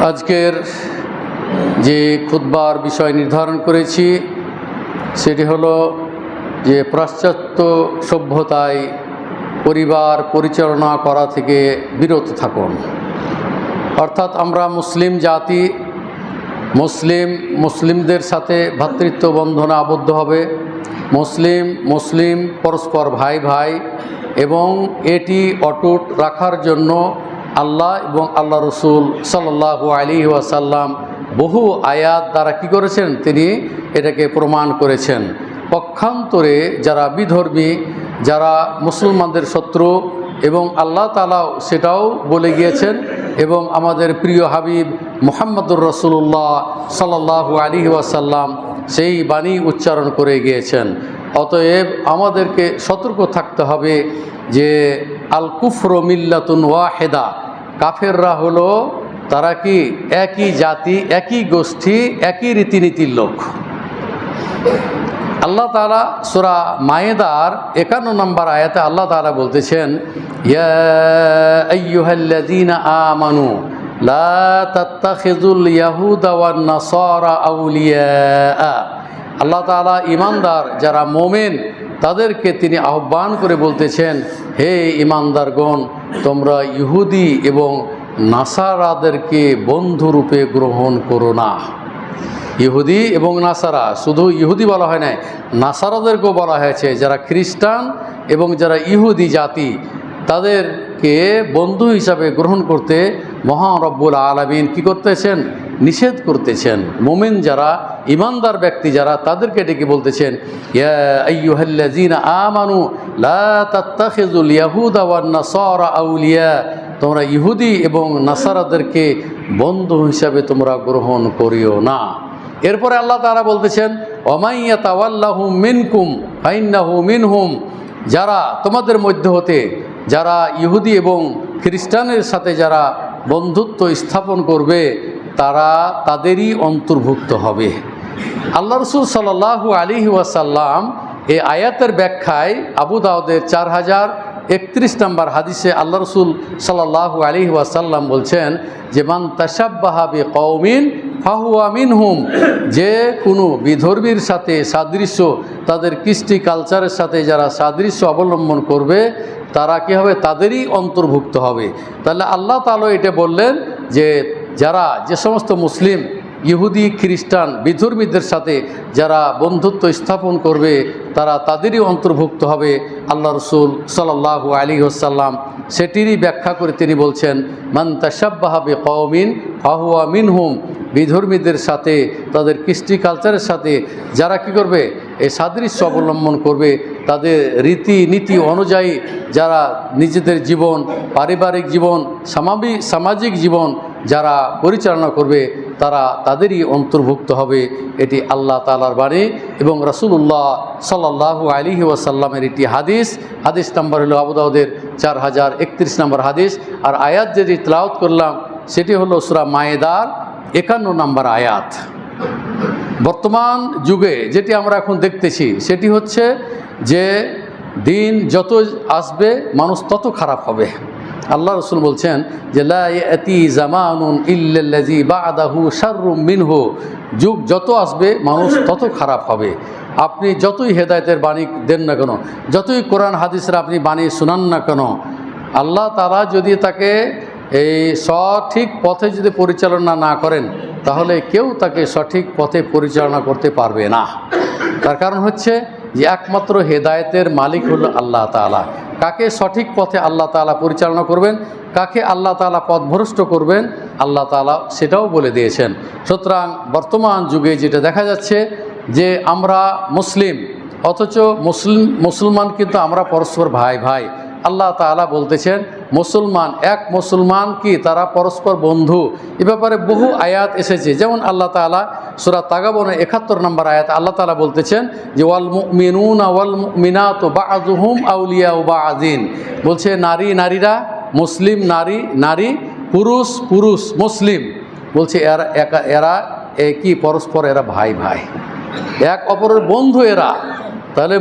আজকের যে খুতবার বিষয় নির্ধারণ করেছি সেটি হলো যে পাশ্চাত্য সভ্যতায় পরিবার পরিচালনা করা থেকে বিরত থাকুন। অর্থাৎ আমরা মুসলিম জাতি, মুসলিমদের সাথে ভ্রাতৃত্ব বন্ধনে আবদ্ধ হবে, মুসলিম পরস্পর ভাই ভাই, এবং এটি অটুট রাখার জন্য আল্লাহ এবং আল্লাহ রসুল সাল্লাল্লাহু আলাইহি ওয়াসাল্লাম বহু আয়াত দ্বারা কী করেছেন, তিনি এটাকে প্রমাণ করেছেন। পক্ষান্তরে যারা বিধর্মী, যারা মুসলমানদের শত্রু, এবং আল্লাহ তাআলাও সেটাও বলে গিয়েছেন, এবং আমাদের প্রিয় হাবিব মুহাম্মদুর রাসূলুল্লাহ সাল্লাল্লাহু আলাইহি ওয়াসাল্লাম সেই বাণী উচ্চারণ করে গিয়েছেন। অতএব আমাদেরকে সতর্ক থাকতে হবে যে আল কুফরু মিল্লাতুন ওয়াহিদা, কাফেররা হলো তারা কি একই জাতি, একই গোষ্ঠী, একই রীতিনীতির লোক। আল্লাহ তাআলা সূরা মায়েদার 51 নম্বর আয়াতে আল্লাহ তাআলা বলতেছেন, ইয়া আইয়ুহাল্লাযীনা আমানু লা তাত্তাখিযুল ইয়াহুদা ওয়ান নাসারা আউলিয়া। আল্লাহ তাআলা ঈমানদার যারা মোমেন তাদেরকে তিনি আহ্বান করে বলতেছেন, হে ঈমানদারগণ, তোমরা ইহুদি এবং নাসারাদেরকে বন্ধুরূপে গ্রহণ করো না। ইহুদি এবং নাসারা, শুধু ইহুদি বলা হয় নাই, নাসারাদেরকেও বলা হয়েছে, যারা খ্রিস্টান এবং যারা ইহুদি জাতি তাদেরকে বন্ধু হিসাবে গ্রহণ করতে মহান রব্বুল আলামিন কী করতেছেন, নিষেধ করতেছেন। মুমিন যারা, ঈমানদার ব্যক্তি যারা, তাদেরকে ডেকে বলতেছেন, ইয়া আইয়ুহাল্লাযীনা আমানু লা তাত্তাখিযুল ইয়াহুদা ওয়ান নাসারা আউলিয়া, তোমরা ইহুদি এবং নাসারাদেরকে বন্ধু হিসাবে তোমরা গ্রহণ করিও না। এরপরে আল্লাহ তাআলা বলতেছেন, ওয়ামান ইয়াতাওয়াল্লাহুম মিনকুম ফাইন্নাহু মিনহুম, যারা তোমাদের মধ্য হতে যারা ইহুদি এবং খ্রিস্টানের সাথে যারা বন্ধুত্ব স্থাপন করবে তারা তাদেরই অন্তর্ভুক্ত হবে। আল্লাহ রসুল সাল্লাল্লাহু আলাইহি ওয়াসাল্লাম এই আয়াতের ব্যাখ্যায় আবু দাউদের 4031 নম্বর হাদিসে আল্লাহ রসুল সাল্লাল্লাহু আলাইহি ওয়াসাল্লাম বলছেন যে মান তাশাব্বাহা বিকওমিন ফাহুয়া মিনহুম, যে কোনো বিধর্মীর সাথে সাদৃশ্য, তাদের কৃষ্টি কালচারের সাথে যারা সাদৃশ্য অবলম্বন করবে তারা কী হবে, তাদেরই অন্তর্ভুক্ত হবে। তাহলে আল্লাহ তাআলা এটা বললেন যে যারা, যে সমস্ত মুসলিম ইহুদি খ্রিস্টান বিধর্মীদের সাথে যারা বন্ধুত্ব স্থাপন করবে তারা তাদেরই অন্তর্ভুক্ত হবে। আল্লাহ রসুল সাল্লাল্লাহু আলাইহি ওয়াসাল্লাম সেটিরই ব্যাখ্যা করে তিনি বলছেন, মান তাশাব্বাহা বিকওমিন ফাহুয়া মিনহুম, বিধর্মীদের সাথে তাদের কৃষ্টি কালচারের সাথে যারা কি করবে, এই সাদৃশ্য অবলম্বন করবে, তাদের রীতিনীতি অনুযায়ী যারা নিজেদের জীবন, পারিবারিক জীবন, সামাজিক জীবন যারা পরিচালনা করবে তারা তাদেরই অন্তর্ভুক্ত হবে। এটি আল্লাহ তাআলার বাণী এবং রাসূলুল্লাহ সাল্লাল্লাহু আলাইহি ওয়াসাল্লামের একটি হাদিস নাম্বার হলো আবু দাউদের 4031 নম্বর হাদিস। আর আয়াত যেটি তেলাওয়াত করলাম সেটি হলো সূরা মায়েদার 51 নম্বর আয়াত। বর্তমান যুগে যেটি আমরা এখন দেখতেছি সেটি হচ্ছে যে দিন যত আসবে মানুষ তত খারাপ হবে। আল্লাহ রসুল বলছেন যে লা ইয়াতি জামানুন ইল্লাল্লাযী বা'দাহু শাররুম মিনহু, যুগ যত আসবে মানুষ তত খারাপ হবে। আপনি যতই হেদায়েতের বাণী দেন না কেন, যতই কোরআন হাদিসের আপনি বাণী শোনান না কেন, আল্লাহ তাআলা যদি তাকে এই সঠিক পথে যদি পরিচালনা না করেন তাহলে কেউ তাকে সঠিক পথে পরিচালনা করতে পারবে না। তার কারণ হচ্ছে যে একমাত্র হেদায়েতের মালিক হলো আল্লাহ তাআলা। কাকে সঠিক পথে আল্লাহ তাআলা পরিচালনা করবেন, কাকে আল্লাহ তাআলা পথভ্রষ্ট করবেন, আল্লাহ তাআলা সেটাও বলে দিয়েছেন। সুতরাং বর্তমান যুগে যেটা দেখা যাচ্ছে যে আমরা মুসলিম, অথচ মুসলমান কিন্তু আমরা পরস্পর ভাই ভাই। আল্লাহ তাআলা বলতেছেন মুসলমান, এক মুসলমান কি তারা পরস্পর বন্ধু। এ ব্যাপারে বহু আয়াত এসেছে, যেমন আল্লাহ তাআলা সূরা তাগাবনের 71 নম্বর আয়াত আল্লাহ তাআলা বলতেছেন যে ওয়াল মুমিনুনা ওয়াল মুমিনাতু বা'যুহুম আউলিয়াউ বা'যিন, বলছে নারীরা মুসলিম, নারী পুরুষ মুসলিম, বলছে এরা একই পরস্পর, এরা ভাই ভাই, এক অপরের বন্ধু এরা। তাহলে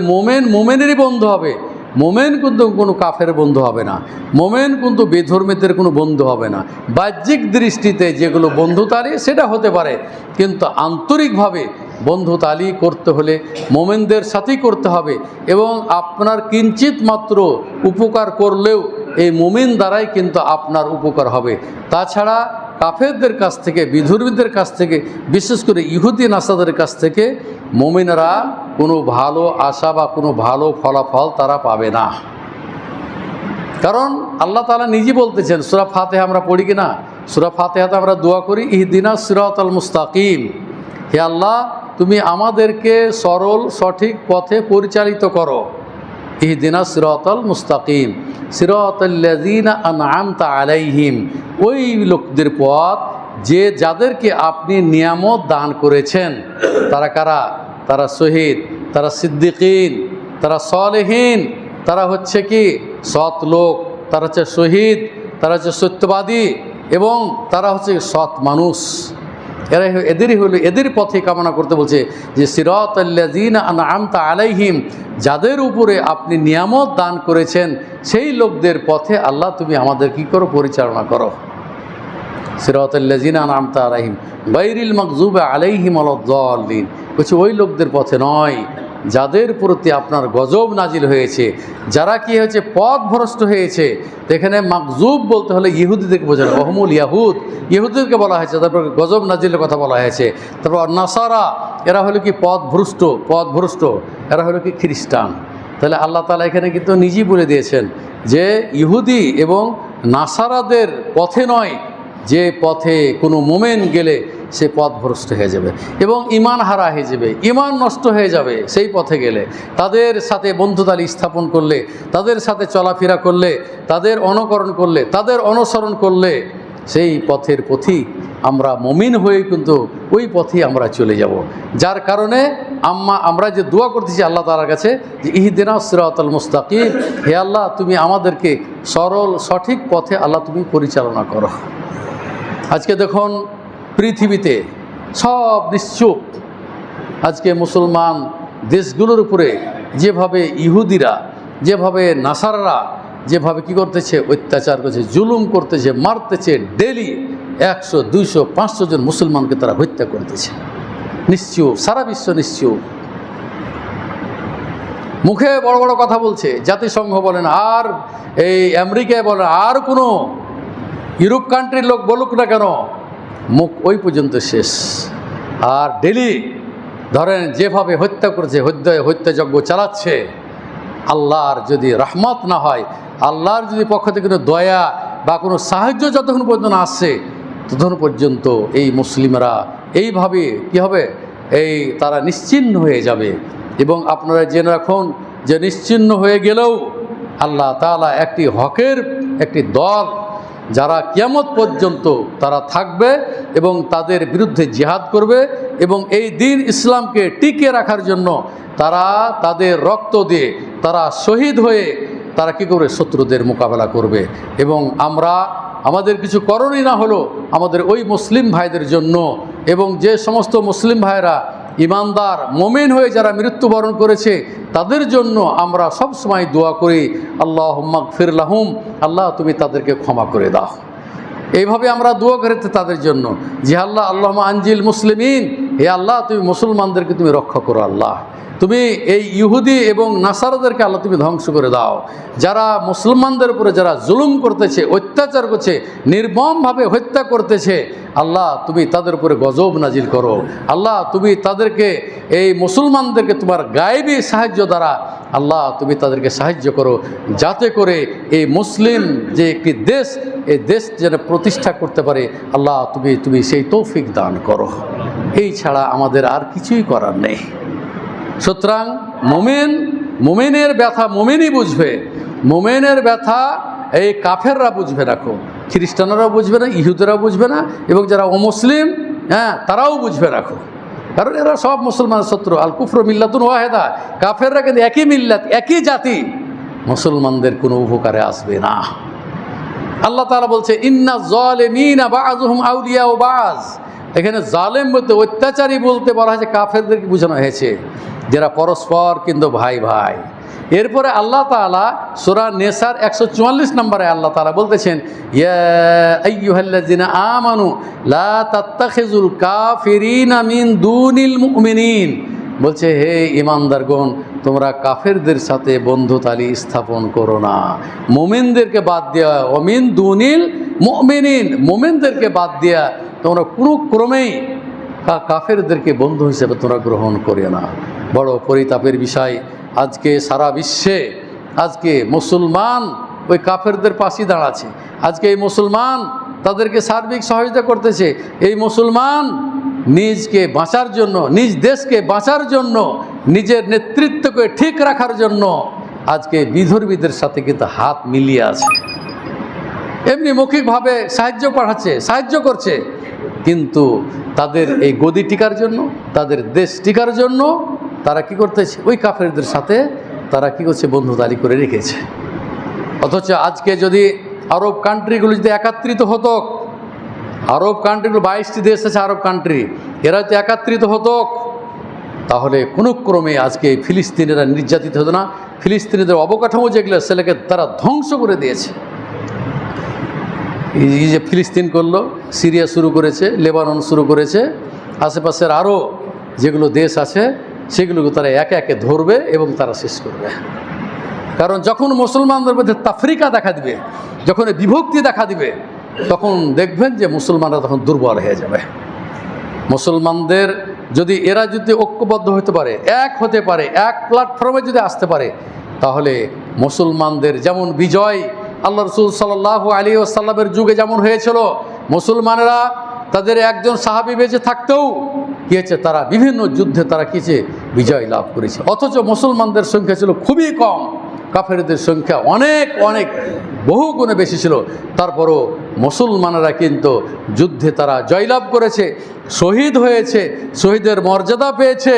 মোমেনেরই বন্ধু হবে, মোমেন কিন্তু কোনো কাফের বন্ধু হবে না, মোমেন কিন্তু বেধর্মীদের কোনো বন্ধু হবে না। বাহ্যিক দৃষ্টিতে যেগুলো বন্ধুতালি সেটা হতে পারে, কিন্তু আন্তরিকভাবে বন্ধুতালি করতে হলে মোমেনদের সাথেই করতে হবে। এবং আপনার কিঞ্চিত মাত্র উপকার করলেও এই মোমিন দ্বারাই কিন্তু আপনার উপকার হবে। তাছাড়া কাফেরদের কাছ থেকে, বিধর্মীদের কাছ থেকে, বিশেষ করে ইহুদি নাসাদের কাছ থেকে মোমিনরা কোনো ভালো আশা বা কোনো ভালো ফলাফল তারা পাবে না। কারণ আল্লাহ তাআলা নিজে বলতেছেন, সূরা ফাতিহা আমরা পড়ি কিনা, সূরা ফাতিহাতে আমরা দোয়া করি ইহদিনাস সিরাতাল মুস্তাকিম, হে আল্লাহ তুমি আমাদেরকে সরল সঠিক পথে পরিচালিত করো। ইহদিনাস সিরাতাল মুস্তাকিম সিরাতাল্লাযীনা আনআমতা আলাইহিম, ওই লোকদের পথ যে যাদেরকে আপনি নিয়ামত দান করেছেন। তারা কারা? তারা শহীদ, তারা সিদ্দিকিন, তারা সালেহীন, তারা হচ্ছে কি সৎ লোক, তারা হচ্ছে শহীদ, তারা হচ্ছে সত্যবাদী এবং তারা হচ্ছে সৎ মানুষ। এদের পথে কামনা করতে বলছে যে সিরাতাল্লাযীনা আনআমতা আলাইহিম, যাদের উপরে আপনি নিয়ামত দান করেছেন সেই লোকদের পথে আল্লাহ তুমি আমাদের কি করো? পরিচালনা করো। সিরাতাল্লাযীনা আনআমতা আলাইহিম গায়রিল মাগযুবি আলাইহিম ওয়ালাদ-দাল্লিন, বলছে ওই লোকদের পথে নয় যাদের প্রতি আপনার গজব নাজিল হয়েছে, যারা কি হয়েছে পথভ্রষ্ট হয়েছে। তো এখানে মাগজুব বলতে হলে ইহুদিদেরকে বোঝানো, ওহমুল ইয়াহুদ, ইহুদিদেরকে বলা হয়েছে, তারপর গজব নাজিলের কথা বলা হয়েছে। তারপর নাসারা, এরা হলো কি পথভ্রষ্ট, এরা হলো কি খ্রিস্টান। তাহলে আল্লাহ তাআলা এখানে কিন্তু নিজেই বলে দিয়েছেন যে ইহুদি এবং নাসারাদের পথে নয়, যে পথে কোনো মোমেন গেলে সে পথভ্রষ্ট হয়ে যাবে এবং ঈমান হারা হয়ে যাবে, ঈমান নষ্ট হয়ে যাবে। সেই পথে গেলে তাদের সাথে বন্ধুতালি স্থাপন করলে, তাদের সাথে চলাফেরা করলে, তাদের অনুকরণ করলে, তাদের অনুসরণ করলে সেই পথের পথিক আমরা মুমিন হয়ে কিন্তু ওই পথেই আমরা চলে যাব। যার কারণে আমরা যে দোয়া করতেছি আল্লাহ তাআলার কাছে যে ইহদিনাস সিরাতাল মুস্তাকিম, হে আল্লাহ তুমি আমাদেরকে সরল সঠিক পথে আল্লাহ তুমি পরিচালনা করো। আজকে দেখুন পৃথিবীতে সব নিশ্চুপ। আজকে মুসলমান দেশগুলোর উপরে যেভাবে ইহুদিরা, যেভাবে নাসাররা যেভাবে কি করতেছে, অত্যাচার করছে, জুলুম করতেছে, মারতেছে, ডেলি 100, 200, 500 জন মুসলমানকে তারা হত্যা করতেছে। নিশ্চুপ, সারা বিশ্ব নিশ্চুপ। মুখে বড় বড় কথা বলছে, জাতিসংঘ বলেন আর এই আমেরিকায় বলেন আর কোনো ইউরোপ কান্ট্রির লোক বলুক না কেন, মুখ ওই পর্যন্ত শেষ। আর ডেলি ধরেন যেভাবে হত্যা করছে, হত্যাযজ্ঞ চালাচ্ছে, আল্লাহর যদি রহমত না হয়, আল্লাহর যদি পক্ষ থেকে কোনো দয়া বা কোনো সাহায্য যতক্ষণ পর্যন্ত আসছে ততক্ষণ পর্যন্ত এই মুসলিমরা এইভাবে কি হবে, তারা নিশ্চিহ্ন হয়ে যাবে। এবং আপনারা জেনে রাখুন যে নিশ্চিহ্ন হয়ে গেলেও আল্লাহ তাআলা একটি হকের একটি দল যারা কিয়ামত পর্যন্ত তারা থাকবে এবং তাদের বিরুদ্ধে জিহাদ করবে এবং এই দ্বীন ইসলামকে টিকিয়ে রাখার জন্য তারা তাদের রক্ত দিয়ে, তারা শহীদ হয়ে তারা কি করে শত্রুদের মোকাবেলা করবে। এবং আমাদের কিছু করণীয় না হলো আমাদের ওই মুসলিম ভাইদের জন্য, এবং যে সমস্ত মুসলিম ভাইরা ইমানদার মোমেন হয়ে যারা মৃত্যুবরণ করেছে তাদের জন্য আমরা সব সময় দোয়া করি আল্লাহুম্মা গফির লাহুম, আল্লাহ তুমি তাদেরকে ক্ষমা করে দাও। এইভাবে আমরা দোয়া করেছি তাদের জন্য যে আল্লাহ আল্লাহুম্মা আনজিল মুসলিমিন, হে আল্লাহ তুমি মুসলমানদেরকে তুমি রক্ষা করো, আল্লাহ তুমি এই ইহুদি এবং নাসারাদেরকে আল্লাহ তুমি ধ্বংস করে দাও। যারা মুসলমানদের উপরে যারা জুলুম করতেছে, অত্যাচার করছে, নির্মমভাবে হত্যা করতেছে, আল্লাহ তুমি তাদের উপরে গজব নাজিল করো। আল্লাহ তুমি তাদেরকে, এই মুসলমানদেরকে তোমার গায়েবী সাহায্য দ্বারা আল্লাহ তুমি তাদেরকে সাহায্য করো, যাতে করে এই মুসলিম যে একটি দেশ, এই দেশ যেন প্রতিষ্ঠা করতে পারে। আল্লাহ তুমি সেই তৌফিক দান করো। এই ছাড়া আমাদের আর কিছুই করার নেই। সুতরাং মোমেনের ব্যথা মোমেনই বুঝবে, মোমেনের ব্যথা এই কাফেররা বুঝবে না, খ্রিস্টানরাও বুঝবে না, ইহুদিরাও বুঝবে না, এবং যারা অমুসলিম তারাও বুঝবে না, কারণ এরা সব মুসলমানের শত্রু। আল কুফরু মিল্লাতুন ওয়াহিদা, কাফেররা কিন্তু একই মিল্লাত, একই জাতি, মুসলমানদের কোনো উপকারে আসবে না। আল্লাহ তাআলা বলছে ইন্না যালিমিনা বাযুহুম আউলিয়াউ বায, এখানে জালেম বলতে অত্যাচারী বলতে বলা হয়েছে কাফেরদেরকে বোঝানো হয়েছে, যারা পরস্পর কিন্তু ভাই ভাই। এরপরে আল্লাহ তাআলা সূরা নেসার 144 নম্বরে আল্লাহ তাআলা বলতেছেন, ইয়া আইয়ুহাল্লাযিনা আমানু লা তাত্তাখিজুল কাফিরিনা মিন দুনিল মুমিনিন, বলছে হে ঈমানদারগণ, তোমরা কাফেরদের সাথে বন্ধুতালি স্থাপন করো না। মুমিনদেরকে বাদ দেওয়া, অমিন দুনিল মুমিনিন, মুমিনদেরকে বাদ দেওয়া তোমরা কোনো ক্রমেই কাফেরদেরকে বন্ধু হিসেবে তোমরা গ্রহণ করিও না। বড় পরিতাপের বিষয়, আজকে সারা বিশ্বে আজকে মুসলমান ওই কাফেরদের পাশে দাঁড়াচ্ছে। আজকে এই মুসলমান তাদেরকে সার্বিক সহযোগিতা করতেছে। এই মুসলমান নিজকে বাঁচার জন্য, নিজ দেশকে বাঁচার জন্য, নিজের নেতৃত্বকে ঠিক রাখার জন্য আজকে বিধর্মীদের সাথে কিন্তু হাত মিলিয়ে আছে। এমনি মৌখিকভাবে সাহায্য পাঠাচ্ছে, সাহায্য করছে, কিন্তু তাদের এই গদি টিকার জন্য, তাদের দেশ টিকার জন্য তারা কি করতেছে, ওই কাফেরদের সাথে তারা কি করছে, বন্ধুতালি করে রেখেছে। অথচ আজকে যদি আরব কান্ট্রিগুলো যদি একত্রিত হতো, আরব কান্ট্রিগুলো 22টি দেশ আছে আরব কান্ট্রি, এরা যদি একত্রিত হতো তাহলে কোনো ক্রমে আজকে ফিলিস্তিনিরা নির্যাতিত হতো না। ফিলিস্তিনিদের অবকাঠামো যেগুলো সেগুলোকে তারা ধ্বংস করে দিয়েছে। এই যে ফিলিস্তিন করলো, সিরিয়া শুরু করেছে, লেবানন শুরু করেছে, আশেপাশের আরও যেগুলো দেশ আছে সেগুলোকে তারা একে একে ধরবে এবং তারা শেষ করবে। কারণ যখন মুসলমানদের মধ্যে তাফরিকা দেখা দিবে, যখন বিভক্তি দেখা দিবে, তখন দেখবেন যে মুসলমানরা তখন দুর্বল হয়ে যাবে। মুসলমানদের যদি এরা যদি ঐক্যবদ্ধ হতে পারে, এক হতে পারে, এক প্ল্যাটফর্মে যদি আসতে পারে, তাহলে মুসলমানদের যেমন বিজয় আল্লাহ রসুল সাল্লাল্লাহু আলাইহি ওয়াসাল্লামের যুগে যেমন হয়েছিল, মুসলমানেরা তাদের একজন সাহাবী বেঁচে থাকতেও কী হয়েছে, তারা বিভিন্ন যুদ্ধে তারা কিছে বিজয় লাভ করেছে। অথচ মুসলমানদের সংখ্যা ছিল খুবই কম, কাফেরদের সংখ্যা অনেক অনেক বহু গুণে বেশি ছিল। তারপরও মুসলমানেরা কিন্তু যুদ্ধে তারা জয়লাভ করেছে, শহীদ হয়েছে, শহীদের মর্যাদা পেয়েছে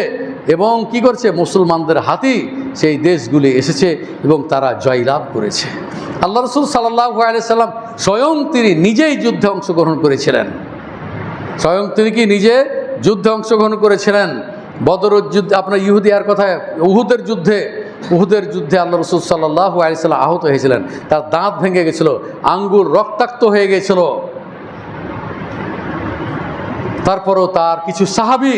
এবং কি করছে, মুসলমানদের হাতেই সেই দেশগুলি এসেছে এবং তারা জয়লাভ করেছে। আল্লাহ রসুল সাল্লাল্লাহু আলাইহি সাল্লাম স্বয়ং তিনি নিজেই যুদ্ধে অংশগ্রহণ করেছিলেন। স্বয়ং তিনি কি নিজে যুদ্ধে অংশগ্রহণ করেছিলেন। বদরের যুদ্ধে, আপনার ইহুদিয়ার কথায়, উহুদের যুদ্ধে আল্লাহ রসুল সাল্লাল্লাহু আলাইহি সাল্লাম আহত হয়েছিলেন। তার দাঁত ভেঙে গেছিল, আঙ্গুল রক্তাক্ত হয়ে গেছিল। তারপরও তার কিছু সাহাবী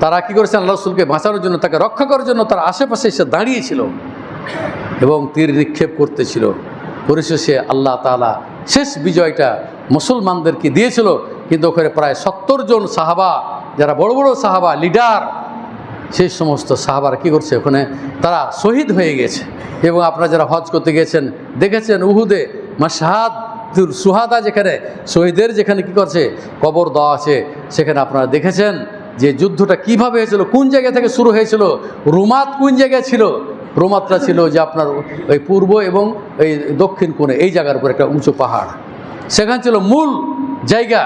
তারা কি করেছেন, আল্লাহ রসুলকে বাঁচানোর জন্য, তাকে রক্ষা করার জন্য তার আশেপাশে এসে দাঁড়িয়েছিল এবং তীর নিক্ষেপ করতেছিল। পরিশেষে আল্লাহ তাআলা শেষ বিজয়টা মুসলমানদেরকে দিয়েছিল। কিন্তু ওখানে প্রায় 70 জন সাহাবা, যারা বড় বড় সাহাবা, লিডার, সেই সমস্ত সাহাবারা কী করছে, ওখানে তারা শহীদ হয়ে গেছে। এবং আপনারা যারা হজ করতে গেছেন দেখেছেন, উহুদে মাশহাদ সুহাদা, যেখানে শহীদের যেখানে কী করছে কবর দেওয়া আছে, সেখানে আপনারা দেখেছেন যে যুদ্ধটা কিভাবে হয়েছিল, কোন জায়গা থেকে শুরু হয়েছিল, রুমাত কোন জায়গায় ছিল। রুমাতটা ছিল যে আপনার ওই পূর্ব এবং এই দক্ষিণ কোণে, এই জায়গার উপর একটা উঁচু পাহাড়, সেখানে ছিল মূল জায়গা।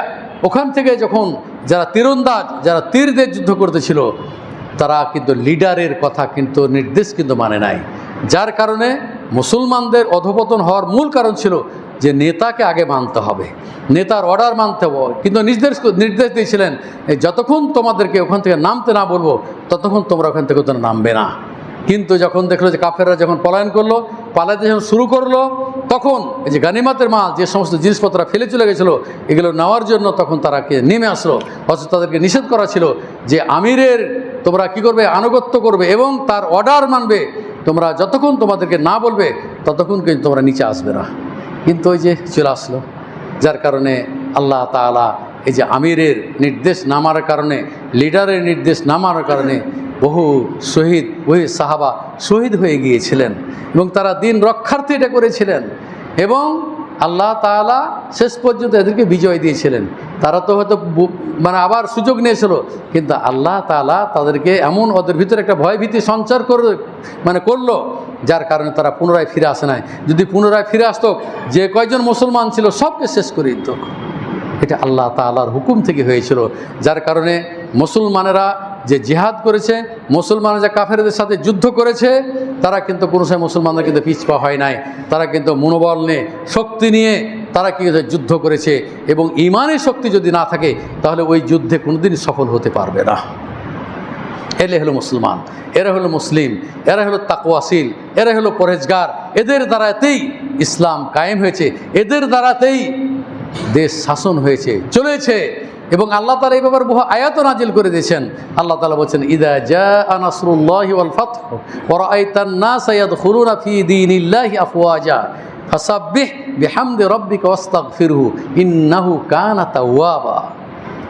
ওখান থেকে যখন যারা তীরন্দাজ, যারা তীর দিয়ে যুদ্ধ করতেছিল, তারা কিন্তু লিডারের কথা কিন্তু নির্দেশ কিন্তু মানে নাই, যার কারণে মুসলমানদের অধঃপতন হওয়ার মূল কারণ ছিল যে নেতাকে আগে মানতে হবে, নেতার অর্ডার মানতে হবে। কিন্তু নির্দেশ দিয়েছিলেন, যতক্ষণ তোমাদেরকে ওখান থেকে নামতে না বলবো ততক্ষণ তোমরা ওখান থেকে তোমরা নামবে না। কিন্তু যখন দেখলো যে কাফেররা যখন পলায়ন করলো, পালাতে যখন শুরু করলো, তখন এই যে গানিমাতের মাল, যে সমস্ত জিনিসপত্র ফেলে চলে গেছিলো, এগুলো নেওয়ার জন্য তখন তারা নেমে আসলো। অথচ তাদেরকে নিষেধ করা ছিল যে আমিরের তোমরা কি করবে, আনুগত্য করবে এবং তার অর্ডার মানবে। তোমরা যতক্ষণ তোমাদেরকে না বলবে ততক্ষণ কিন্তু তোমরা নিচে আসবে না। কিন্তু ওই যে চলে আসলো, যার কারণে আল্লাহ তাআলা এই যে আমিরের নির্দেশ না মানার কারণে, লিডারের নির্দেশ না মানার কারণে বহু শহীদ, ওই সাহাবা শহীদ হয়ে গিয়েছিলেন এবং তারা দিন রক্ষার্থে এটা করেছিলেন এবং আল্লাহ তাআলা শেষ পর্যন্ত এদেরকে বিজয় দিয়েছিলেন। তারা তো হয়তো আবার সুযোগ নিয়েছিল, কিন্তু আল্লাহ তাআলা তাদেরকে এমন ওদের ভিতরে একটা ভয়ভীতি সঞ্চার করলো, যার কারণে তারা পুনরায় ফিরে আসে নাই। যদি পুনরায় ফিরে আসতো, যে কয়জন মুসলমান ছিল সবকে শেষ করে দিত। এটা আল্লাহ তাআলার হুকুম থেকে হয়েছিল, যার কারণে মুসলমানেরা যে জিহাদ করেছে, মুসলমানরা যে কাফেরদের সাথে যুদ্ধ করেছে, তারা কিন্তু কোনো সময় মুসলমানরা কিন্তু পিছপা হয় নাই। তারা কিন্তু মনোবল নিয়ে, শক্তি নিয়ে তারা কি যুদ্ধ করেছে এবং ঈমানের শক্তি যদি না থাকে তাহলে ওই যুদ্ধে কোনোদিনই সফল হতে পারবে না। এলে হলো মুসলমান, এরা হলো মুসলিম, এরা হলো তাকওয়াশীল, এরা হলো পরহেজগার। এদের দ্বারাতেই ইসলাম কায়েম হয়েছে, এদের দ্বারাতেই দেশ শাসন হয়েছে, চলেছে। এবং আল্লাহ তাআলা এই ব্যাপারে বহু আয়াত নাজিল করে দিয়েছেন। আল্লাহ তাআলা বলছেন, ইদা জাআ নাসরুল্লাহি ওয়াল ফাতহু ওয়া রাআইতান নাসা ইয়াদখুলুনা ফি দীনিল্লাহি আফওয়াজা ফাসাব্বিহ বিহামদি রাব্বিকা ওয়াস্তাগফিরহু ইন্নাহু কানা তাওয়াবা।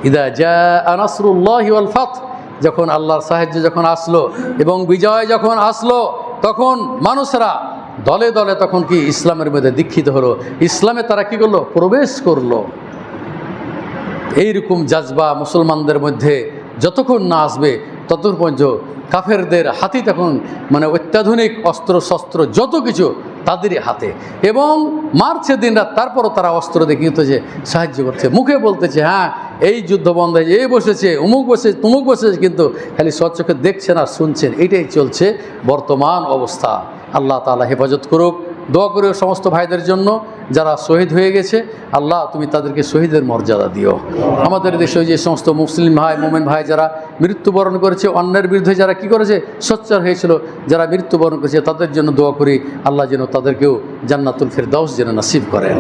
ইদা জাআ নাসরুল্লাহি ওয়াল ফাতহু, যখন আল্লাহর সাহায্য যখন আসলো এবং বিজয় যখন আসলো, তখন মানুষরা দলে দলে তখন কি ইসলামের মধ্যে দীক্ষিত হলো, ইসলামে তারা কি করলো, প্রবেশ করলো। এইরকম জাজবা মুসলমানদের মধ্যে যতক্ষণ না আসবে ততক্ষণ পর্যন্ত কাফেরদের হাতে তখন মানে অত্যাধুনিক অস্ত্র শস্ত্র যত কিছু তাদেরই হাতে, এবং মারছে দিনরাত, তারপরও তারা অস্ত্র দেখিয়ে যে সাহায্য করছে, মুখে বলতেছে হ্যাঁ এই যুদ্ধ বন্ধ হয়েছে, এই বসেছে, অমুক বসেছে, তুমুক বসেছে, কিন্তু খালি সচক্ষে দেখছেন আর শুনছেন। এইটাই চলছে বর্তমান অবস্থা। আল্লাহ তাআলা হেফাজত করুক। দোয়া করে সমস্ত ভাইদের জন্য যারা শহীদ হয়ে গেছে, আল্লাহ তুমি তাদেরকে শহীদের মর্যাদা দিও। আমাদের দেশে যে সমস্ত মুসলিম ভাই, মোমেন ভাই যারা মৃত্যুবরণ করেছে, অন্যের বিরুদ্ধে যারা কি করেছে, সোচ্চার হয়েছিল, যারা মৃত্যুবরণ করেছে, তাদের জন্য দোয়া করি আল্লাহ যেন তাদেরকেও জান্নাতুল ফেরদাউস যেন নসিব করেন।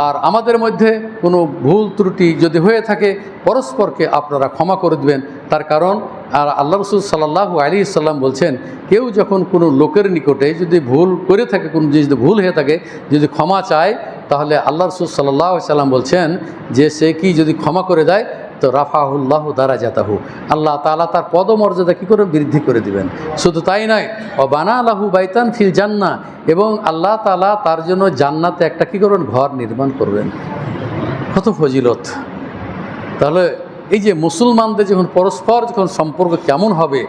আর আমাদের মধ্যে কোনো ভুল ত্রুটি যদি হয়ে থাকে, পরস্পরকে আপনারা ক্ষমা করে দেবেন। তার কারণ আর আল্লাহ রাসূল সাল্লাল্লাহু আলাইহি সাল্লাম বলছেন, কেউ যখন কোনো লোকের নিকটে যদি ভুল করে থাকে, কোনো যদি ভুল হয়ে থাকে, যদি ক্ষমা চায়, তাহলে আল্লাহ রাসূল সাল্লাল্লাহু আলাইহি সাল্লাম বলছেন যে সে কি যদি ক্ষমা করে দেয় তো রাফাহুল্লাহু দারাজাতাহু, আল্লাহ তাআলা তার পদমর্যাদা কী করে বৃদ্ধি করে দিবেন। শুধু তাই নয়, ও বানা লাহু বাইতান ফিল জান্নাহ, এবং আল্লাহ তাআলা তার জন্য জান্নাতে একটা কী করবেন, ঘর নির্মাণ করবেন। কত ফজিলত! তাহলে এই যে মুসলমানদের যখন পরস্পর যখন সম্পর্ক কেমন হবে,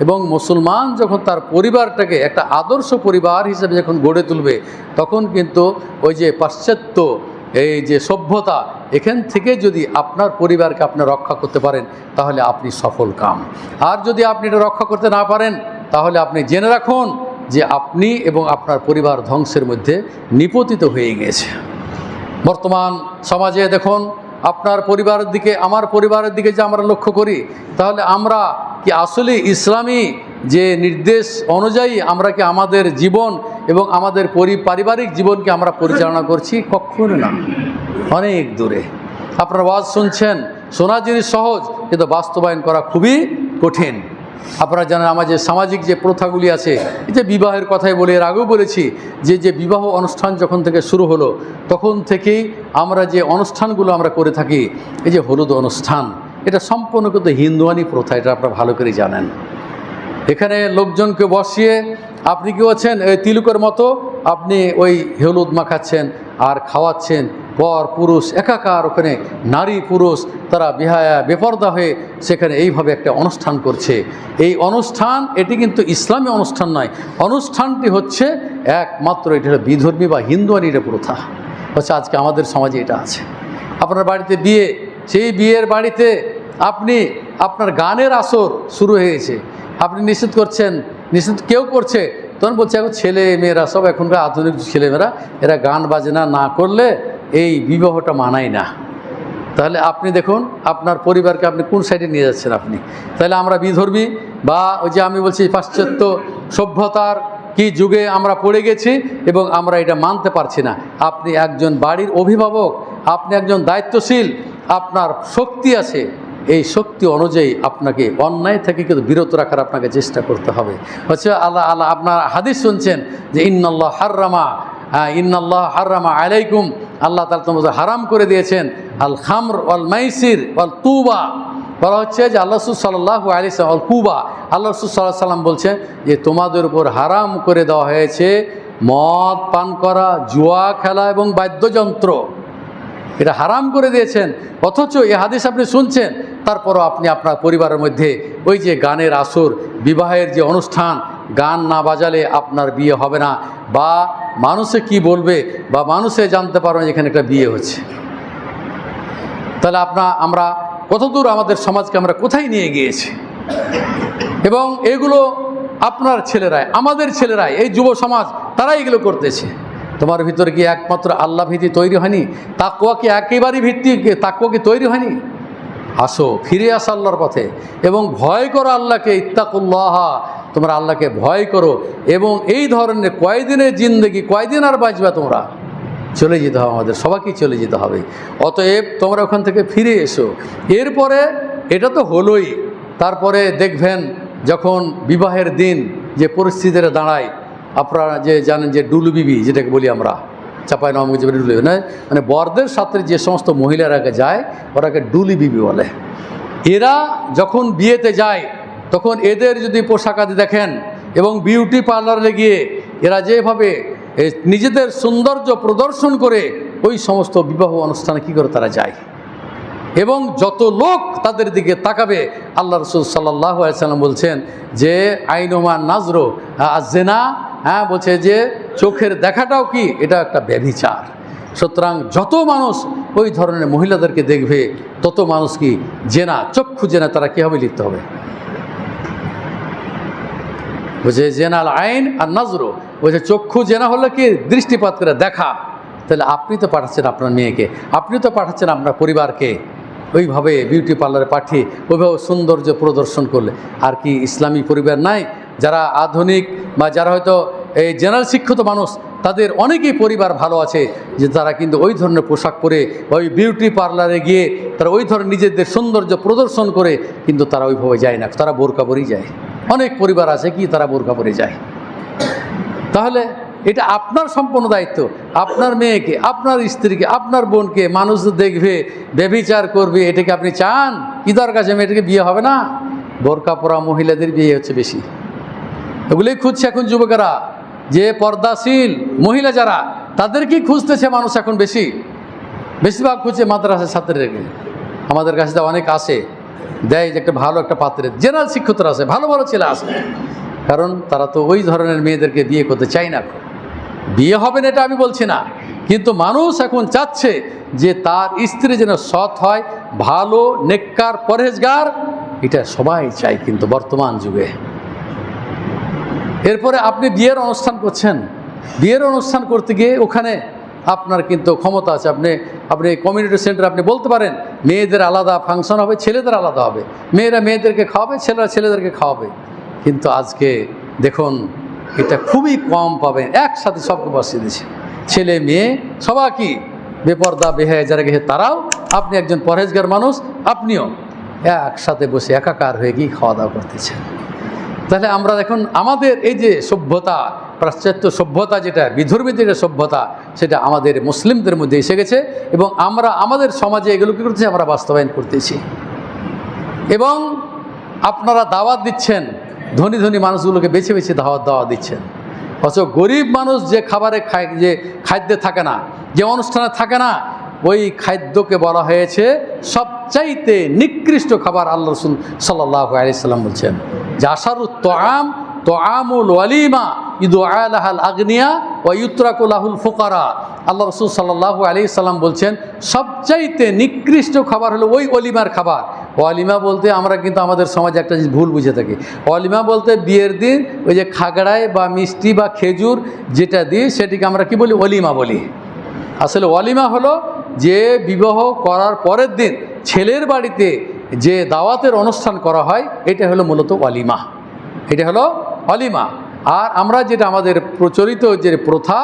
এবং মুসলমান যখন তার পরিবারটাকে একটা আদর্শ পরিবার হিসেবে যখন গড়ে তুলবে, তখন কিন্তু ওই যে পাশ্চাত্য এই যে সভ্যতা, এখান থেকে যদি আপনার পরিবারকে আপনি রক্ষা করতে পারেন, তাহলে আপনি সফল কাম। আর যদি আপনি এটা রক্ষা করতে না পারেন, তাহলে আপনি জেনে রাখুন যে আপনি এবং আপনার পরিবার ধ্বংসের মধ্যে নিপতিত হয়ে গেছে। বর্তমান সমাজে দেখুন, আপনার পরিবারের দিকে, আমার পরিবারের দিকে যে আমরা লক্ষ্য করি, তাহলে আমরা কি আসলে ইসলামী যে নির্দেশ অনুযায়ী আমরা কি আমাদের জীবন এবং আমাদের পারিবারিক জীবনকে আমরা পরিচালনা করছি? কখনো না, অনেক দূরে। আপনারা ওয়াজ শুনছেন, শোনা জিনিস সহজ, কিন্তু বাস্তবায়ন করা খুবই কঠিন। আপনারা জানেন আমাদের সামাজিক যে প্রথাগুলি আছে, এই যে বিবাহের কথাই বলে এর আগেও বলেছি, যে বিবাহ অনুষ্ঠান যখন থেকে শুরু হলো, তখন থেকেই আমরা যে অনুষ্ঠানগুলো আমরা করে থাকি, এই যে হলুদ অনুষ্ঠান, এটা সম্পূর্ণ কিন্তু হিন্দুয়ানি প্রথা, এটা আপনারা ভালো করে জানেন। এখানে লোকজনকে বসিয়ে আপনি কি হচ্ছেন, তিলুকের মতো আপনি ওই হলুদ মাখাচ্ছেন আর খাওয়াচ্ছেন, পর পুরুষ একাকার, ওখানে নারী পুরুষ তারা বেহায়া বেপর্দা হয়ে সেখানে এইভাবে একটা অনুষ্ঠান করছে। এই অনুষ্ঠান, এটি কিন্তু ইসলামী অনুষ্ঠান নয়, অনুষ্ঠানটি হচ্ছে একমাত্র এটা বিধর্মী বা হিন্দুয়ানি এটা প্রথা হচ্ছে। আজকে আমাদের সমাজে এটা আছে। আপনার বাড়িতে বিয়ে, সেই বিয়ের বাড়িতে আপনি আপনার গানের আসর শুরু হয়েছে, আপনি নিষেধ করছেন, নিষেধ কেউ করছে, তখন বলছে এখন ছেলে মেয়েরা সব এখনকার আধুনিক ছেলেমেয়েরা, এরা গান বাজনা না করলে এই বিবাহটা মানায় না। তাহলে আপনি দেখুন আপনার পরিবারকে আপনি কোন সাইডে নিয়ে যাচ্ছেন আপনি। তাহলে আমরা বিধর্মী বা ওই যে আমি বলছি পাশ্চাত্য সভ্যতার কি যুগে আমরা পড়ে গেছি এবং আমরা এটা মানতে পারছি না। আপনি একজন বাড়ির অভিভাবক, আপনি একজন দায়িত্বশীল, আপনার শক্তি আছে, এই শক্তি অনুযায়ী আপনাকে অন্যায় থেকে কিন্তু বিরত রাখার আপনাকে চেষ্টা করতে হবে। হচ্ছে আল্লাহ আপনার হাদিস শুনছেন যে ইন্নাল্লাহ হাররামা আলাইকুম, আল্লাহ তাআলা তোমাদের হারাম করে দিয়েছেন আল খামর ওয়াল মাইসির ওয়াল তুবা। বলা হচ্ছে যে আল্লাহ রাসূল সাল্লাল্লাহু আলাইহি ওয়াসাল্লাম আল কুবা, আল্লাহ রাসূল সাল্লাল্লাহু আলাইহি ওয়াসাল্লাম বলছেন যে তোমাদের উপর হারাম করে দেওয়া হয়েছে মদ পান করা, জুয়া খেলা এবং বাদ্যযন্ত্র, এটা হারাম করে দিয়েছেন। অথচ এই হাদিস আপনি শুনছেন, তারপরও আপনি আপনার পরিবারের মধ্যে ওই যে গানের আসর, বিবাহের যে অনুষ্ঠান, গান না বাজালে আপনার বিয়ে হবে না, বা মানুষে কি বলবে, বা মানুষে জানতে পারবে এখানে একটা বিয়ে হচ্ছে। তাহলে আমরা কতদূর আমাদের সমাজকে আমরা কোথায় নিয়ে গিয়েছি। এবং এগুলো আপনার ছেলেরাই, আমাদের ছেলেরাই, এই যুব সমাজ তারাই এগুলো করতেছে। তোমার ভিতরে কি একমাত্র আল্লাহ ভীতি তৈরি হয়নি? তাকওয়া কি একেবারেই তাকওয়া কি তৈরি হয়নি? আসো, ফিরে আসো আল্লাহর পথে এবং ভয় করো আল্লাহকে, ইত্তাকুল্লাহ, তোমরা আল্লাহকে ভয় করো। এবং এই ধরনের কয়দিনের জিন্দেগি, কয়দিন আর বাঁচবা তোমরা, চলে যেতে হবে, আমাদের সবাইকেই চলে যেতে হবে। অতএব তোমরা ওখান থেকে ফিরে এসো। এরপরে এটা তো হলোই, তারপরে দেখবেন যখন বিবাহের দিন যে পরিস্থিতিটা দাঁড়ায়, আপনারা যে জানেন যে ডুলুবিবি যেটাকে বলি আমরা, চাপাই নবমী ডুলুবি নয়, মানে বরদের সাথে যে সমস্ত মহিলারাকে যায় ওরাকে ডুলি বিবি বলে। এরা যখন বিয়েতে যায় তখন এদের যদি পোশাক আদি দেখেন এবং বিউটি পার্লারে গিয়ে এরা যেভাবে নিজেদের সৌন্দর্য প্রদর্শন করে ওই সমস্ত বিবাহ অনুষ্ঠানে কী করে তারা যায়, এবং যত লোক তাদের দিকে তাকাবে, আল্লাহ রসুল সাল্লাল্লাহু আলাইহি সাল্লাম বলছেন যে আইনুমা নাজরো আজেনা, হ্যাঁ বলছে যে চোখের দেখাটাও কি, এটা একটা ব্যভিচার। সুতরাং যত মানুষ ওই ধরনের মহিলাদেরকে দেখবে তত মানুষ কি জেনা, চক্ষু জেনা তারা কীভাবে লিখতে হবে, বুঝে জেনাল আইন আর নজরো, বলছে চক্ষু জেনা হলো কি দৃষ্টিপাত করে দেখা। তাহলে আপনি তো পাঠাচ্ছেন আপনার মেয়েকে, আপনি তো পাঠাচ্ছেন আপনার পরিবারকে ওইভাবে বিউটি পার্লারে পাঠিয়ে ওইভাবে সৌন্দর্য প্রদর্শন করলে আর কি ইসলামী পরিবার নাই? যারা আধুনিক বা যারা হয়তো এই জেনারেল শিক্ষিত মানুষ, তাদের অনেকেই পরিবার ভালো আছে যে তারা কিন্তু ওই ধরনের পোশাক পরে ওই বিউটি পার্লারে গিয়ে তারা ওই ধরনের নিজেদের সৌন্দর্য প্রদর্শন করে, কিন্তু তারা ওইভাবে যায় না, তারা বোরকা পরেই যায়। অনেক পরিবার আছে কি তারা বোরকা পরে যায়। তাহলে এটা আপনার সম্পূর্ণ দায়িত্ব, আপনার মেয়েকে, আপনার স্ত্রীকে, আপনার বোনকে মানুষ দেখবে, ব্যভিচার করবে, এটাকে আপনি চান? কি দরকার আছে, মেয়েটাকে বিয়ে হবে না? বোরকা পরা মহিলাদের বিয়ে হচ্ছে বেশি, এগুলোই খুঁজছে এখন যুবকেরা, যে পর্দাশীল মহিলা যারা তাদেরকেই খুঁজতেছে মানুষ এখন বেশি, বেশিরভাগ খুঁজছে মাদ্রাসার ছাত্রীদেরকে। আমাদের কাছে তো অনেক আসে, দেয় যে একটা ভালো একটা পাত্রের, জেনারেল শিক্ষিতরা আছে, ভালো ভালো ছেলে আসে, কারণ তারা তো ওই ধরনের মেয়েদেরকে বিয়ে করতে চায় না। বিয়ে হবে না এটা আমি বলছি না, কিন্তু মানুষ এখন চাচ্ছে যে তার স্ত্রী যেন সৎ হয়, ভালো, নেককার, পরহেজগার, এটা সবাই চায় কিন্তু বর্তমান যুগে। এরপরে আপনি বিয়ের অনুষ্ঠান করছেন, বিয়ের অনুষ্ঠান করতে গিয়ে ওখানে আপনার কিন্তু ক্ষমতা আছে, আপনি কমিউনিটি সেন্টারে আপনি বলতে পারেন মেয়েদের আলাদা ফাংশন হবে, ছেলেদের আলাদা হবে, মেয়েরা মেয়েদেরকে খাওয়াবে, ছেলেরা ছেলেদেরকে খাওয়াবে। কিন্তু আজকে দেখুন এটা খুবই কম পাবেন, একসাথে সবকে বসিয়ে দিয়েছে, ছেলে মেয়ে সবাই কি বেপর্দা বেহায়া যারা গেছে তারাও, আপনি একজন পরহেজগার মানুষ আপনিও একসাথে বসে একাকার হয়ে গিয়ে খাওয়া দাওয়া করতেছেন। তাহলে আমরা দেখুন আমাদের এই যে সভ্যতা, পাশ্চাত্য সভ্যতা, যেটা বিধর্মী যেটা সভ্যতা, সেটা আমাদের মুসলিমদের মধ্যে এসে গেছে এবং আমরা আমাদের সমাজে এগুলো কী করতেছি, আমরা বাস্তবায়ন করতেছি। এবং আপনারা দাওয়াত দিচ্ছেন, ধনী ধনী মানুষগুলোকে বেছে বেছে দাওয়াত দিচ্ছেন, অথচ গরিব মানুষ যে খাবারে খায়, যে খাদ্যে থাকে না, যে অনুষ্ঠানে থাকে না, ওই খাদ্যকে বলা হয়েছে সবচাইতে নিকৃষ্ট খাবার। আল্লাহ রাসূল সাল্লাল্লাহু আলাইহি সাল্লাম বলছেন যে আশারুত তোআম তোআমুল ওয়ালিমা ইদুআ লাহাল আগনিয়া ওয়া ইউতরাকু লাহুল ফুকারা। আল্লাহ রাসূল সাল্লাল্লাহু আলাইহি সাল্লাম বলছেন সবচাইতে নিকৃষ্ট খাবার হলো ওই ওলিমার খাবার। ওয়ালিমা বলতে আমরা কিন্তু আমাদের সমাজে একটা জিনিস ভুল বুঝে থাকি, ওয়ালিমা বলতে বিয়ের দিন ওই যে খাগড়ায় বা মিষ্টি বা খেজুর যেটা দিই সেটিকে আমরা কি বলি, ওলিমা বলি। আসলে ওয়ালিমা হলো যে বিবাহ করার পরের দিন ছেলের বাড়িতে যে দাওয়াতের অনুষ্ঠান করা হয়, এটা হলো মূলত ওয়ালিমা, এটা হলো ওয়ালিমা। আর আমরা যেটা আমাদের প্রচলিত যে প্রথা,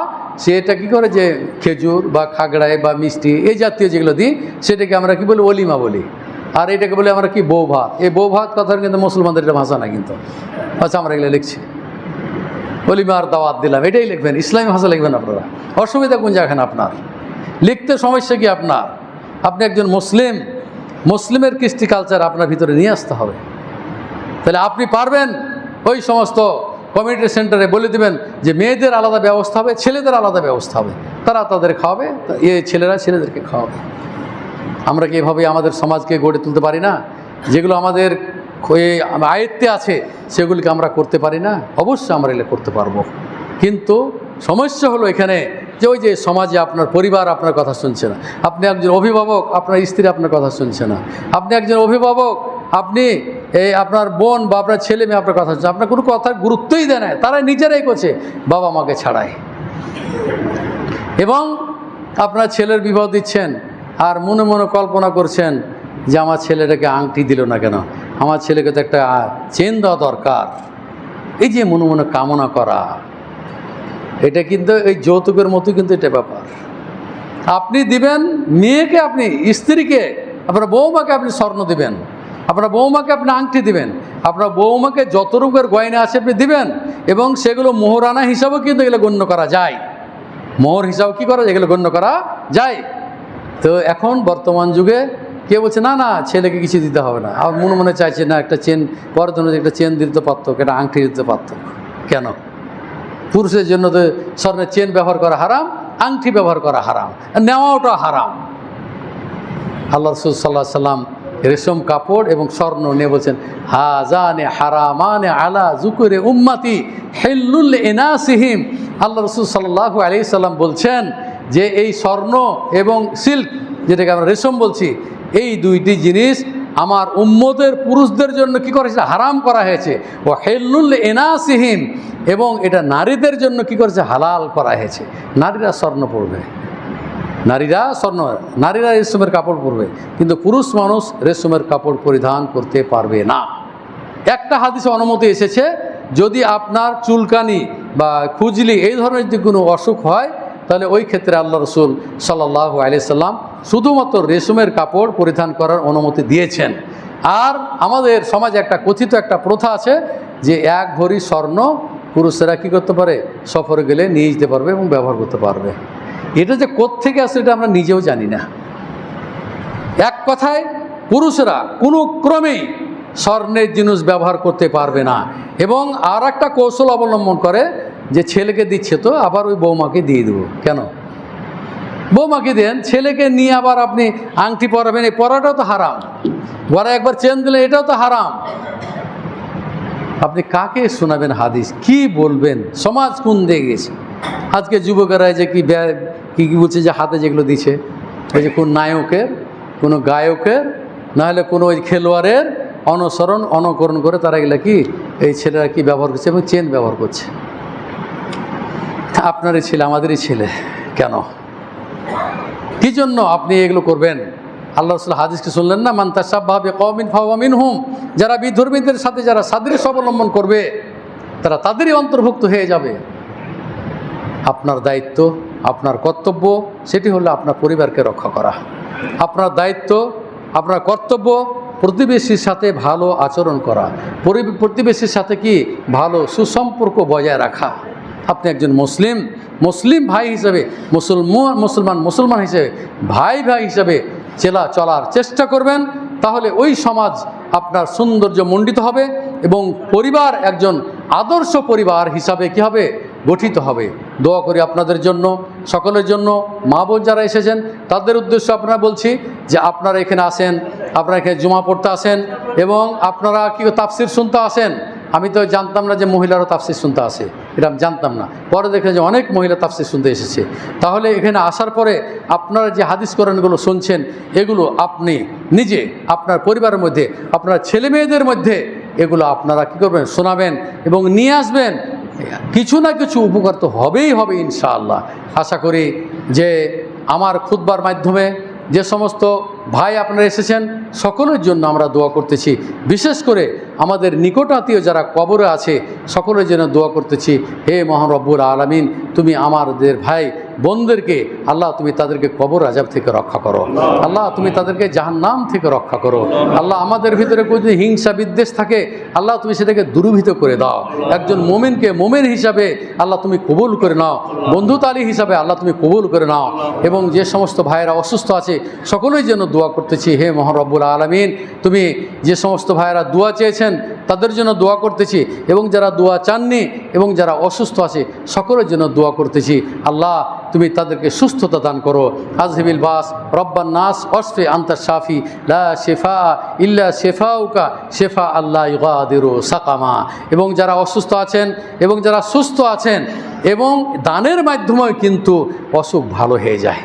সেটা কি করে যে খেজুর বা খাগড়ায় বা মিষ্টি এই জাতীয় যেগুলো দিই সেটাকে আমরা কি বলি, ওলিমা বলি। আর এটাকে বলে আমরা কি, বউ ভাত। এই বউ ভাত কথার কিন্তু মুসলমানদের এটা ভাষা না, কিন্তু আচ্ছা আমরা এগুলো লিখছি, ওলিমার দাওয়াত দিলাম, এটাই লিখবেন, ইসলামী ভাষা লিখবেন আপনারা। অসুবিধা কোন জায়গায় আপনার লিখতে, সমস্যা কি আপনার? আপনি একজন মুসলিম, মুসলিমের কৃষ্টি কালচার আপনার ভিতরে নিয়ে আসতে হবে। তাহলে আপনি পারবেন ওই সমস্ত কমিউনিটি সেন্টারে বলে দেবেন যে মেয়েদের আলাদা ব্যবস্থা হবে, ছেলেদের আলাদা ব্যবস্থা হবে, তারা তাদের খাওয়াবে, ছেলেরা ছেলেদেরকে খাওয়াবে। আমরা কি এভাবে আমাদের সমাজকে গড়ে তুলতে পারি না? যেগুলো আমাদের আয়ত্তে আছে সেগুলিকে আমরা করতে পারি না? অবশ্যই আমরা এগুলো করতে পারবো, কিন্তু সমস্যা হলো এখানে যে ওই যে সমাজে আপনার পরিবার আপনার কথা শুনছে না, আপনি একজন অভিভাবক আপনার স্ত্রী আপনার কথা শুনছে না, আপনি একজন অভিভাবক আপনি আপনার বোন বা আপনার ছেলে মেয়ে আপনার কথা শুনছে, আপনার কোনো কথার গুরুত্বই দেয় না, তারা নিজেরাই করছে বাবা মাকে ছাড়াই। এবং আপনার ছেলের বিবাহ দিচ্ছেন আর মনে মনে কল্পনা করছেন যে আমার ছেলেটাকে আংটি দিল না কেন, আমার ছেলেকে তো একটা চেন দেওয়া দরকার, এই যে মনে মনে কামনা করা, এটা কিন্তু এই যৌতুকের মতো কিন্তু এটা ব্যাপার। আপনি দিবেন মেয়েকে, আপনি স্ত্রীকে, আপনার বৌমাকে আপনি স্বর্ণ দিবেন, আপনার বৌমাকে আপনি আংটি দিবেন, আপনার বৌমাকে যত রকমের গয়না আছে আপনি দিবেন, এবং সেগুলো মোহরানা হিসাবেও কিন্তু এগুলো গণ্য করা যায়, মোহর হিসাবে কী করা যায়, এগুলো গণ্য করা যায়। তো এখন বর্তমান যুগে কে বলছে না না ছেলেকে কিছু দিতে হবে না, আর মনে মনে চাইছে না একটা চেন পরের জন্য একটা চেন দিতে পারতো, একটা আংটি দিতে পারতো। কেন? পুরুষের জন্য তো স্বর্ণের চেন ব্যবহার করা হারাম, আংটি ব্যবহার করা হারাম, নেওয়াটা হারাম। আল্লাহ রাসূল সাল্লাল্লাহু আলাইহি সাল্লাম রেশম কাপড় এবং স্বর্ণ নিয়ে বলছেন হাজানে হারামানে আলা যুকুরে উম্মতি হিল্লুল ইনাসিহিম। আল্লাহ রাসূল সাল্লাল্লাহু আলাইহি সাল্লাম বলছেন যে এই স্বর্ণ এবং সিল্ক, যেটাকে আমরা রেশম বলছি, এই দুইটি জিনিস আমার উম্মতের পুরুষদের জন্য কী করেছে, হারাম করা হয়েছে। ও হিল্লুল ইনাসিহিম, এবং এটা নারীদের জন্য কী করেছে, হালাল করা হয়েছে। নারীরা স্বর্ণ পরবে, নারীরা রেশমের কাপড় পরবে, কিন্তু পুরুষ মানুষ রেশমের কাপড় পরিধান করতে পারবে না। একটা হাদিসে অনুমতি এসেছে, যদি আপনার চুলকানি বা খুজলি এই ধরনের যদি কোনো অসুখ হয়, তাহলে ওই ক্ষেত্রে আল্লাহ রাসূল সাল্লাল্লাহু আলাইহি সাল্লাম শুধুমাত্র রেশমের কাপড় পরিধান করার অনুমতি দিয়েছেন। আর আমাদের সমাজে একটা কথিত একটা প্রথা আছে যে এক ভরি স্বর্ণ পুরুষেরা কী করতে পারে, সফরে গেলে নিয়ে যেতে পারবে এবং ব্যবহার করতে পারবে। এটা যে কোত্থেকে আসে এটা আমরা নিজেও জানি না। এক কথায় পুরুষরা কোনো ক্রমেই স্বর্ণের জিনিস ব্যবহার করতে পারবে না। এবং আর একটা কৌশল অবলম্বন করে যে ছেলেকে দিচ্ছে তো আবার ওই বৌমাকে দিয়ে দেবো। কেন? বৌমাকে দেন, ছেলেকে নিয়ে আবার আপনি আংটি পরাবেন, এই পরাটাও তো হারাম, গলায় একবার চেন দিলেন এটাও তো হারাম। আপনি কাকে শোনাবেন হাদিস, কি বলবেন? সমাজ কোন দিকে গেছে? আজকে যুবকেরা যে কি কি বলছে যে হাতে যেগুলো দিচ্ছে, ওই যে কোন নায়কের, কোনো গায়কের, নাহলে কোনো ওই খেলোয়াড়ের অনুকরণ করে তারা এগুলো কি এই ছেলেরা কি ব্যবহার করছে এবং চেন ব্যবহার করছে। আপনারই ছেলে, আমাদেরই ছেলে, কেন, কী জন্য আপনি এগুলো করবেন? আল্লাহ রাসূল হাদিসকে শুনলেন না, মান তাশাব্বাহা বিকওমিন ফাহুয়া মিনহুম, যারা বিধর্মীদের সাথে যারা সাদৃশ্য অবলম্বন করবে তারা তাদেরই অন্তর্ভুক্ত হয়ে যাবে। আপনার দায়িত্ব, আপনার কর্তব্য, সেটি হলো আপনার পরিবারকে রক্ষা করা। আপনার দায়িত্ব, আপনার কর্তব্য প্রতিবেশীর সাথে ভালো আচরণ করা, প্রতিবেশীর সাথে কি ভালো সুসম্পর্ক বজায় রাখা। আপনি একজন মুসলিম ভাই হিসেবে, মুসলমান হিসেবে, ভাই হিসেবে চলার চেষ্টা করবেন, তাহলে ওই সমাজ আপনার সৌন্দর্য মণ্ডিত হবে এবং পরিবার একজন আদর্শ পরিবার হিসাবে কি হবে, গঠিত হবে। দোয়া করি আপনাদের জন্য, সকলের জন্য। মা বোন যারা এসেছেন তাদের উদ্দেশ্য আপনারা বলছি যে আপনারা এখানে আসেন, আপনারা এখানে জুমা পড়তে আসেন এবং আপনারা কি তাফসির শুনতে আসেন। আমি তো জানতাম না যে মহিলারও তাফসির শুনতে আসে, এটা আমি জানতাম না। পরে দেখে যে অনেক মহিলা তাফসির শুনতে এসেছে। তাহলে এখানে আসার পরে আপনারা যে হাদিস কোরআনগুলো শুনছেন, এগুলো আপনি নিজে আপনার পরিবারের মধ্যে, আপনার ছেলে মেয়েদের মধ্যে এগুলো আপনারা কী করবেন, শোনাবেন এবং নিয়ে আসবেন। কিছু না কিছু উপকার তো হবেই হবে ইনশাআল্লাহ। আশা করি যে আমার খুতবার মাধ্যমে যে সমস্ত ভাই আপনারা এসেছেন সকলের জন্য আমরা দোয়া করতেছি। বিশেষ করে আমাদের নিকট আত্মীয় যারা কবরে আছে সকলের জন্য দোয়া করতেছি। হে মহান রব্বুল আলামিন, তুমি আমাদের ভাই বোনদেরকে আল্লাহ তুমি তাদেরকে কবর আযাব থেকে রক্ষা করো। আল্লাহ তুমি তাদেরকে জাহান্নাম থেকে রক্ষা করো। আল্লাহ আমাদের ভিতরে যদি হিংসা বিদ্বেষ থাকে আল্লাহ তুমি সেটাকে দূরীভূত করে দাও। একজন মুমিনকে মুমিন হিসাবে আল্লাহ তুমি কবুল করে নাও, বন্ধুতালি হিসাবে আল্লাহ তুমি কবুল করে নাও। এবং যে সমস্ত ভাইয়েরা অসুস্থ আছে সকলের জন্য দোয়া করতেছি। হে মহান রব্বুল আলামিন, তুমি যে সমস্ত ভাইয়েরা দোয়া চেয়েছেন তাদের জন্য দোয়া করতেছি এবং যারা দোয়া চাননি এবং যারা অসুস্থ আছে সকলের জন্য দোয়া করতেছি। আল্লাহ তুমি তাদেরকে সুস্থতা দান করো। আজহিবিল বাস রব্বান নাস অশফি আনতা শাফি লা শিফা ইল্লা শিফাউকা শিফা আল্লাহ ইগাদিরু সাকামা। এবং যারা অসুস্থ আছেন এবং যারা সুস্থ আছেন, এবং দানের মাধ্যমেও কিন্তু অসুখ ভালো হয়ে যায়,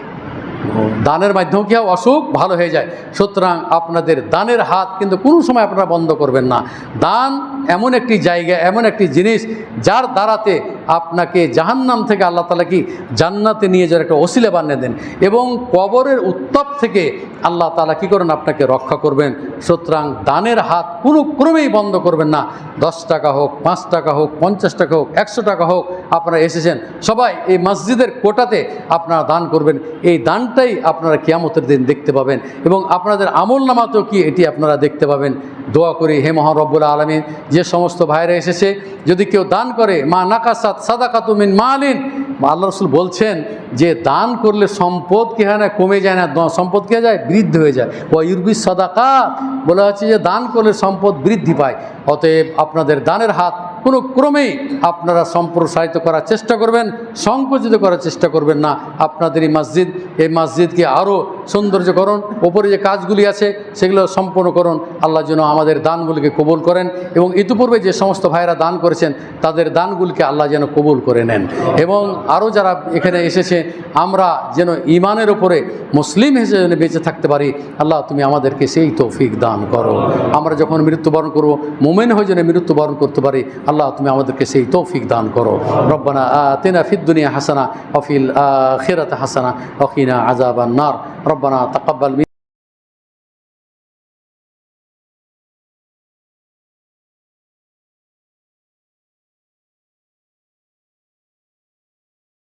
দানের মাধ্যমে কি হয়, অসুখ ভালো হয়ে যায়। সুতরাং আপনাদের দানের হাত কিন্তু কোনো সময় আপনারা বন্ধ করবেন না। দান এমন একটি জায়গা, এমন একটি জিনিস যার দ্বারাতে আপনাকে জাহান্নাম থেকে আল্লাহ তাআলা কি জান্নাতে নিয়ে যাওয়ার একটা ওসিলা বানিয়ে দেন, এবং কবরের উত্তাপ থেকে আল্লাহ তাআলা কী করেন আপনাকে রক্ষা করবেন। সুতরাং দানের হাত কোনো ক্রমেই বন্ধ করবেন না। 10 টাকা হোক, 5 টাকা হোক, 50 টাকা হোক, 100 টাকা হোক, আপনারা এসেছেন সবাই এই মসজিদের কোটাতে আপনারা দান করবেন। এই দানটাই আপনারা কিয়ামতের দিন দেখতে পাবেন, এবং আপনাদের আমল নামাতেও কি এটি আপনারা দেখতে পাবেন। দোয়া করি হে মহান রব্বুল আলামিন, যে সমস্ত ভাইরা এসেছে যদি কেউ দান করে, মা নাকাসাত সাদাকাতু মিন মালিন, আল্লাহ রাসূল বলছেন যে দান করলে সম্পদ কি হয় না, কমে যায় না, সম্পদ কি হয়ে যায়, বৃদ্ধি হয়ে যায়। ওয়া ইউরবি সাদাকাত, বলা হচ্ছে যে দান করলে সম্পদ বৃদ্ধি পায়। অতএব আপনাদের দানের হাত কোনো ক্রমেই আপনারা সম্প্রসারিত করার চেষ্টা করবেন, সংকুচিত করার চেষ্টা করবেন না। আপনাদের এই মসজিদকে আরও সৌন্দর্যকরণ, ওপরে যে কাজগুলি আছে সেগুলো সম্পন্ন করুন। আল্লাহ যেন আমাদের দানগুলিকে কবুল করেন, এবং ইতিপূর্বে যে সমস্ত ভাইরা দান করেছেন তাদের দানগুলিকে আল্লাহ যেন কবুল করে নেন, এবং আরও যারা এখানে এসেছে আমরা যেন ঈমানের ওপরে মুসলিম হিসেবে যেন বেঁচে থাকতে পারি। আল্লাহ তুমি আমাদেরকে সেই তৌফিক দান করো। আমরা যখন মৃত্যুবরণ করব মুমিন হয়ে যেন মৃত্যুবরণ করতে পারি। আল্লাহ তুমি আমাদেরকে সেই তৌফিক দান করো। রব্বানা আতিনা ফিদ দুনিয়া হাসানা ওয়া ফিল আখিরাতি হাসানা ওয়া কিনা আযাবান নার। রব্বানা তাকাব্বাল